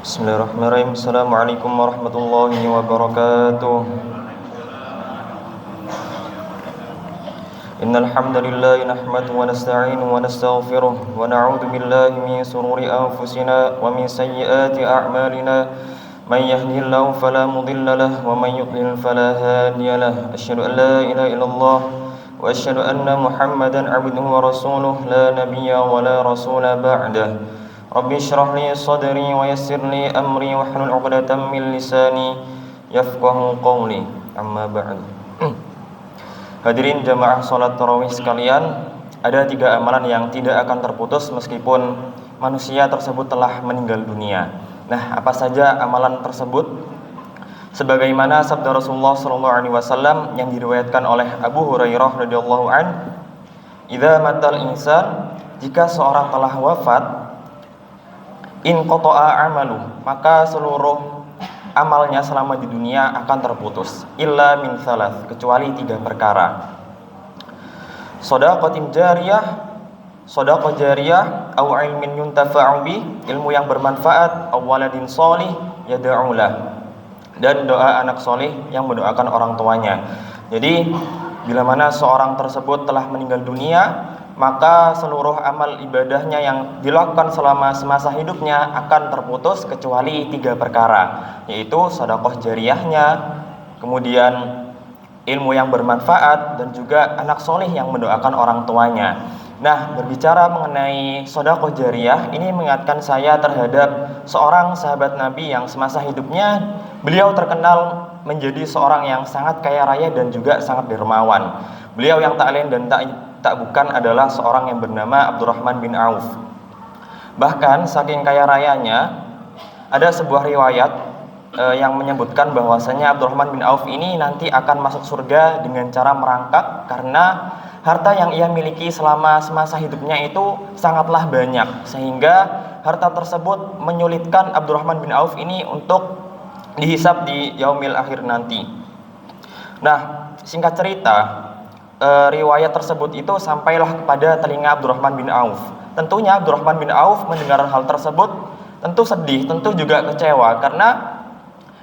Bismillahirrahmanirrahim. Assalamualaikum warahmatullahi wabarakatuh. Innal hamdalillah nahmaduhu wa nasta'inuhu wa nastaghfiruh wa na'udzu billahi min shururi anfusina wa min sayyiati a'malina. Man yahdihillahu fala mudilla lahu wa man yudlil fala hadiya lahu. Asyhadu an la ilaha illallah wa asyhadu anna Muhammadan 'abduhu wa rasuluh la nabiyya wa la rasula ba'dahu. Rabbi syrah li sadri wa yassir li amri wahlul 'uqdatam min lisani yafqahu qawli. Amma ba'du. Hadirin jamaah salat tarawih sekalian, ada 3 amalan yang tidak akan terputus meskipun manusia tersebut telah meninggal dunia. Nah, apa saja amalan tersebut? Sebagaimana sabda Rasulullah SAW yang diriwayatkan oleh Abu Hurairah radhiyallahu an, "Idza matal insan," jika seorang telah wafat, in qata'a amalu, maka seluruh amalnya selama di dunia akan terputus, illa min thalath, kecuali 3 perkara. Shadaqatin jariyah, shadaqah jariyah, au ilmin yuntafa'u bi, ilmu yang bermanfaat, aw waladin shalih yad'u lah, dan doa anak soleh yang mendoakan orang tuanya. Jadi bila mana seorang tersebut telah meninggal dunia, maka seluruh amal ibadahnya yang dilakukan selama semasa hidupnya akan terputus kecuali 3 perkara, yaitu sedekah jariyahnya, kemudian ilmu yang bermanfaat, dan juga anak soleh yang mendoakan orang tuanya. Nah, berbicara mengenai sedekah jariyah, ini mengingatkan saya terhadap seorang sahabat Nabi yang semasa hidupnya beliau terkenal menjadi seorang yang sangat kaya raya dan juga sangat dermawan. Beliau yang tak lain dan tak bukan adalah seorang yang bernama Abdurrahman bin Auf. Bahkan saking kaya rayanya, ada sebuah riwayat yang menyebutkan bahwasanya Abdurrahman bin Auf ini nanti akan masuk surga dengan cara merangkak, karena harta yang ia miliki selama semasa hidupnya itu sangatlah banyak, sehingga harta tersebut menyulitkan Abdurrahman bin Auf ini untuk dihisab di yaumil akhir nanti. Nah, singkat cerita, riwayat tersebut itu sampailah kepada telinga Abdurrahman bin Auf. Tentunya Abdurrahman bin Auf mendengar hal tersebut tentu sedih, tentu juga kecewa, karena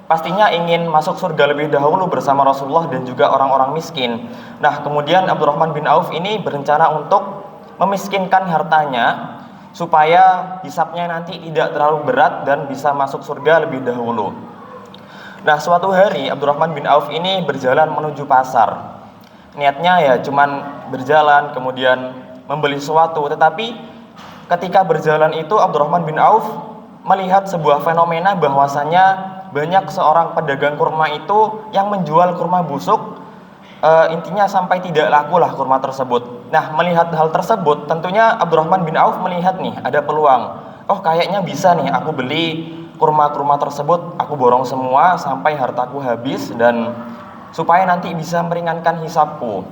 pastinya ingin masuk surga lebih dahulu bersama Rasulullah dan juga orang-orang miskin. Nah, kemudian Abdurrahman bin Auf ini berencana untuk memiskinkan hartanya supaya hisabnya nanti tidak terlalu berat dan bisa masuk surga lebih dahulu. Nah, suatu hari Abdurrahman bin Auf ini berjalan menuju pasar. Niatnya ya cuman berjalan kemudian membeli sesuatu, tetapi ketika berjalan itu Abdurrahman bin Auf melihat sebuah fenomena bahwasanya banyak seorang pedagang kurma itu yang menjual kurma busuk, intinya sampai tidak laku lah kurma tersebut. Nah, melihat hal tersebut tentunya Abdurrahman bin Auf melihat nih ada peluang. Oh, kayaknya bisa nih aku beli kurma-kurma tersebut, aku borong semua sampai hartaku habis, dan supaya nanti bisa meringankan hisabku.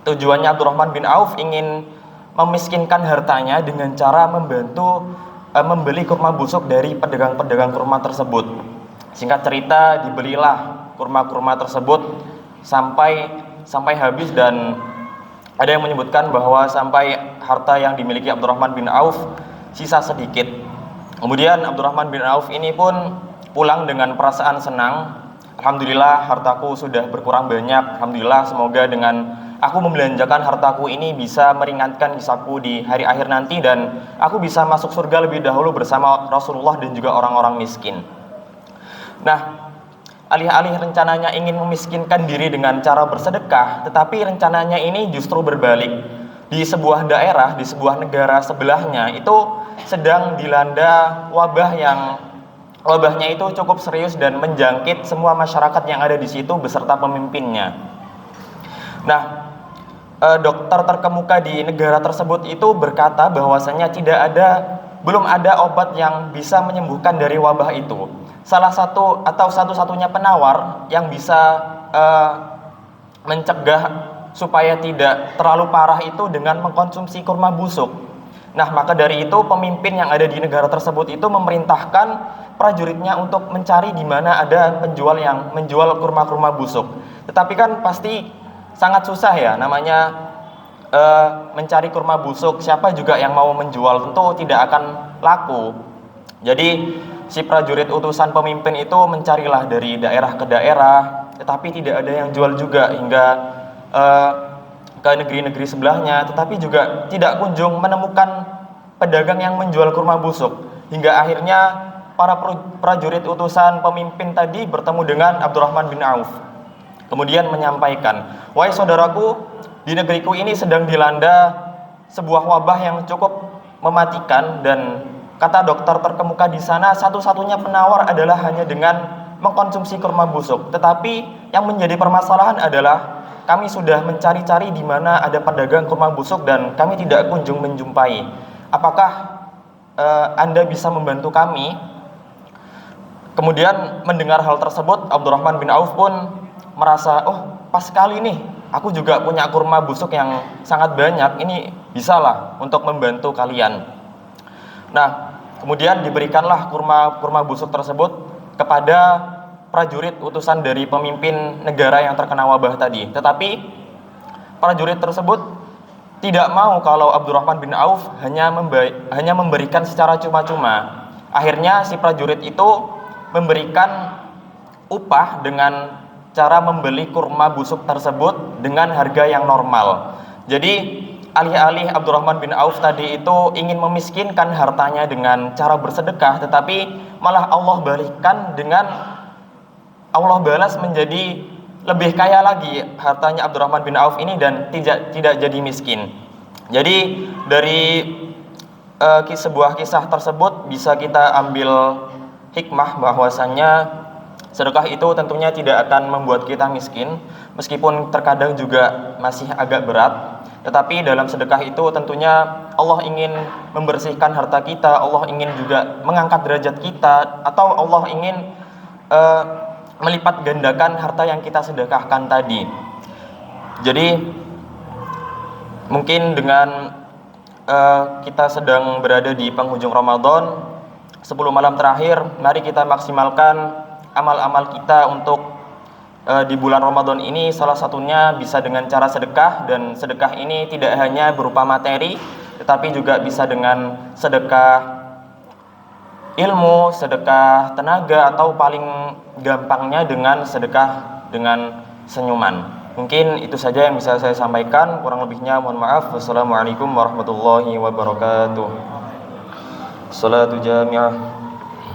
Tujuannya Abdurrahman bin Auf ingin memiskinkan hartanya dengan cara membantu membeli kurma busuk dari pedagang-pedagang kurma tersebut. Singkat cerita, dibelilah kurma-kurma tersebut sampai habis, dan ada yang menyebutkan bahwa sampai harta yang dimiliki Abdurrahman bin Auf sisa sedikit. Kemudian Abdurrahman bin Auf ini pun pulang dengan perasaan senang. Alhamdulillah, hartaku sudah berkurang banyak. Alhamdulillah, semoga dengan aku membelanjakan hartaku ini bisa meringankan hisabku di hari akhir nanti, dan aku bisa masuk surga lebih dahulu bersama Rasulullah dan juga orang-orang miskin. Nah, alih-alih rencananya ingin memiskinkan diri dengan cara bersedekah, tetapi rencananya ini justru berbalik. Di sebuah daerah, di sebuah negara sebelahnya itu sedang dilanda wabahnya itu cukup serius dan menjangkit semua masyarakat yang ada di situ beserta pemimpinnya. Nah, dokter terkemuka di negara tersebut itu berkata bahwasanya belum ada obat yang bisa menyembuhkan dari wabah itu. Salah satu atau satu-satunya penawar yang bisa mencegah supaya tidak terlalu parah itu dengan mengkonsumsi kurma busuk. Nah, maka dari itu pemimpin yang ada di negara tersebut itu memerintahkan prajuritnya untuk mencari di mana ada penjual yang menjual kurma-kurma busuk. Tetapi kan pasti sangat susah ya, namanya mencari kurma busuk, siapa juga yang mau menjual, tentu tidak akan laku. Jadi si prajurit utusan pemimpin itu mencarilah dari daerah ke daerah, tetapi tidak ada yang jual juga hingga ke negeri-negeri sebelahnya, tetapi juga tidak kunjung menemukan pedagang yang menjual kurma busuk. Hingga akhirnya para prajurit utusan pemimpin tadi bertemu dengan Abdurrahman bin Auf. Kemudian menyampaikan, "Wahai saudaraku, di negeriku ini sedang dilanda sebuah wabah yang cukup mematikan, dan kata dokter terkemuka di sana satu-satunya penawar adalah hanya dengan mengkonsumsi kurma busuk. Tetapi yang menjadi permasalahan adalah kami sudah mencari-cari di mana ada pedagang kurma busuk dan kami tidak kunjung menjumpai. Apakah Anda bisa membantu kami?" Kemudian mendengar hal tersebut, Abdurrahman bin Auf pun merasa, "Oh, pas sekali nih, aku juga punya kurma busuk yang sangat banyak, ini bisalah untuk membantu kalian." Nah, kemudian diberikanlah kurma busuk tersebut kepada prajurit utusan dari pemimpin negara yang terkena wabah tadi. Tetapi prajurit tersebut tidak mau kalau Abdurrahman bin Auf hanya memberikan secara cuma-cuma. Akhirnya si prajurit itu memberikan upah dengan cara membeli kurma busuk tersebut dengan harga yang normal. Jadi alih-alih Abdurrahman bin Auf tadi itu ingin memiskinkan hartanya dengan cara bersedekah, tetapi malah Allah balas menjadi lebih kaya lagi hartanya Abdurrahman bin Auf ini dan tidak jadi miskin. Jadi dari sebuah kisah tersebut bisa kita ambil hikmah bahwasannya sedekah itu tentunya tidak akan membuat kita miskin, meskipun terkadang juga masih agak berat. Tetapi dalam sedekah itu tentunya Allah ingin membersihkan harta kita, Allah ingin juga mengangkat derajat kita, atau Allah ingin melipat gandakan harta yang kita sedekahkan tadi. Jadi mungkin dengan kita sedang berada di penghujung Ramadan, 10 malam terakhir, mari kita maksimalkan amal-amal kita untuk di bulan Ramadan ini. Salah satunya bisa dengan cara sedekah, dan sedekah ini tidak hanya berupa materi, tetapi juga bisa dengan sedekah ilmu, sedekah tenaga, atau paling gampangnya dengan sedekah dengan senyuman. Mungkin itu saja yang bisa saya sampaikan, kurang lebihnya mohon maaf. Wassalamualaikum warahmatullahi wabarakatuh. Salatu jami'ah.